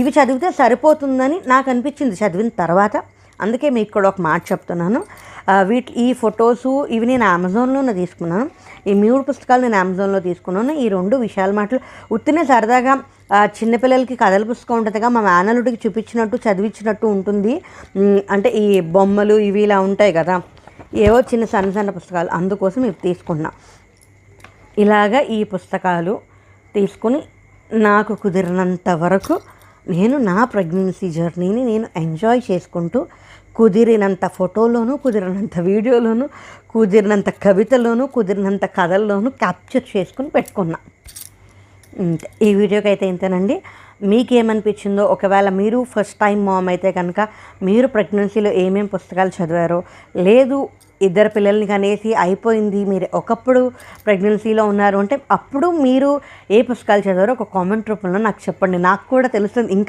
ఇవి చదివితే సరిపోతుందని నాకు అనిపించింది చదివిన తర్వాత. అందుకే మీకు కూడా ఒక మాట చెప్తున్నాను. ఈ ఫొటోసు ఇవి నేను అమెజాన్లోనే తీసుకున్నాను. ఈ 3 పుస్తకాలు నేను అమెజాన్లో తీసుకున్నాను. ఈ 2 విశాల మాటలు ఉత్తినే సరదాగా చిన్నపిల్లలకి కథల పుస్తకం ఉంటుందిగా, మా మేనల్లుడికి చూపించినట్టు చదివించినట్టు ఉంటుంది. అంటే ఈ బొమ్మలు ఇవి ఇలా ఉంటాయి కదా, ఏవో చిన్న సన్న పుస్తకాలు, అందుకోసం ఇవి తీసుకున్నా. ఇలాగా ఈ పుస్తకాలు తీసుకుని నాకు కుదిరినంత వరకు నేను నా ప్రెగ్నెన్సీ జర్నీని నేను ఎంజాయ్ చేసుకుంటూ, కుదిరినంత ఫోటోలోను, కుదిరినంత వీడియోలోను, కుదిరినంత కవితలోను, కుదిరినంత కథల్లోనూ క్యాప్చర్ చేసుకుని పెట్టుకున్నా. ఈ వీడియోకి అయితే ఇంతేనండి. మీకేమనిపించిందో, ఒకవేళ మీరు ఫస్ట్ టైం మామ్ అయితే కనుక మీరు ప్రెగ్నెన్సీలో ఏమేమి పుస్తకాలు చదివారో, లేదు ఇద్దరు పిల్లల్ని కనేసి అయిపోయింది, మీరు ఒకప్పుడు ప్రెగ్నెన్సీలో ఉన్నారు అంటే అప్పుడు మీరు ఏ పుస్తకాలు చదివారో ఒక కామెంట్ రూపంలో నాకు చెప్పండి. నాకు కూడా తెలుస్తుంది ఇంకా